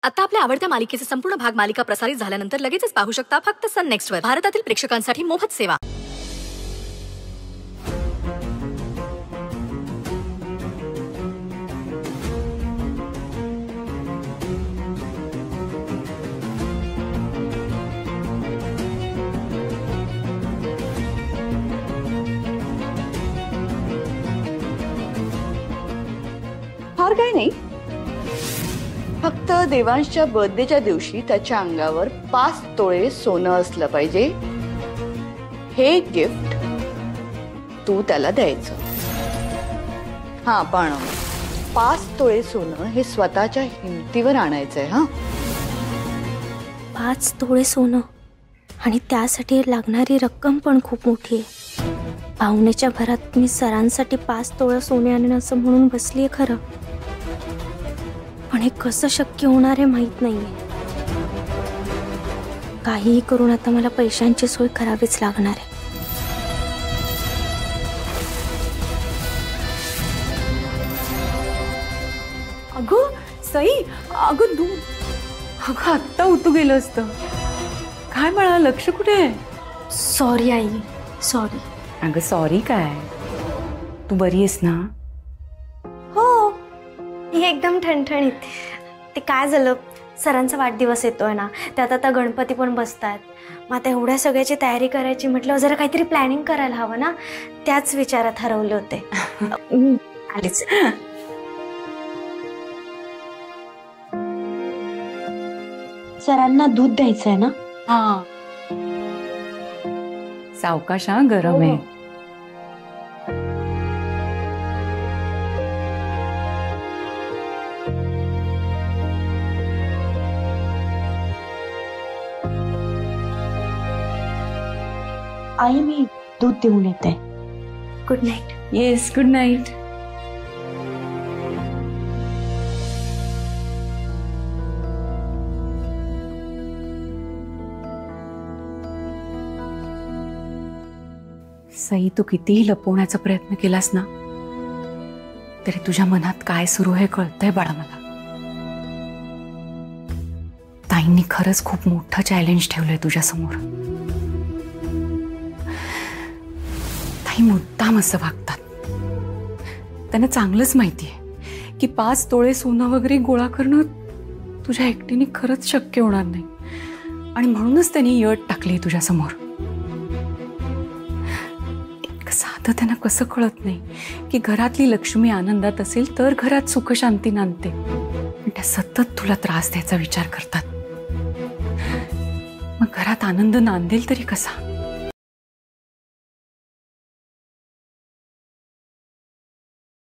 आता आपल्या आवडत्या मालिकेचे संपूर्ण भाग मालिका प्रसारित झाल्यानंतर लगेचच पाहू शकता फक्त सन नेक्स्ट वर. भारतातील प्रेक्षकांसाठी मोफत सेवा. फार काही नाही, फक्त देवांशच्या बर्थडेच्या दिवशी त्याच्या अंगावर 5 तोळे सोनं असलं पाहिजे. हे गिफ्ट तू त्याला द्यायचं. हा, पण 5 तोळे सोनं हे स्वतःच्या हिमतीवर आणायचंय. हा, 5 तोळे सोनं आणि त्यासाठी लागणारी रक्कम पण खूप मोठी आहे. पाहुण्याच्या घरात मी सरांसाठी 5 तोळे सोने आणणं असं म्हणून बसलीये खरं, पण हे कसं शक्य होणार आहे माहित नाहीये. काहीही करून आता मला पैशांची सोय करावीच लागणार आहे. अगं सई, अगं तू अगं आत्ता उतू गेलं असतं. काय म्हणा, लक्ष कुठे आहे? Sorry I, sorry. अगं सॉरी काय, तू बरी आहेस ना? हो, हे एकदम ठणठणीत. ते काय झालं, सरांचा वाढदिवस येतोय ना, त्यात आता गणपती पण बसतात. मग आता एवढ्या सगळ्याची तयारी करायची म्हटलं, जरा काहीतरी प्लॅनिंग करायला हवं ना. त्याच विचारात हरवले होते. आलीच. सरांना दूध द्यायचंय ना? हा, सावकाश हा, गरम आहे. आई, मी दूध देऊन येते. Good night. Yes, good night. Sai, तू कितीही लपवण्याचा प्रयत्न केलास ना, तरी तुझ्या मनात काय सुरू आहे कळतंय बाळा मला. ताईंनी खरंच खूप मोठं चॅलेंज ठेवलंय तुझ्या समोर. ताई मुद्दाम असं वागतात. त्यांना चांगलंच माहितीये की 5 तोळे सोनं वगैरे गोळा करणं तुझ्या एकटीने खरंच शक्य होणार नाही, आणि म्हणूनच त्यांनी यट टाकली तुझ्या समोर. साधं त्यांना कसं कळत नाही की घरातली लक्ष्मी आनंदात असेल तर घरात सुख शांती नांदते. त्या सतत तुला त्रास द्यायचा विचार करतात. मग घरात आनंद नांदेल तरी कसा?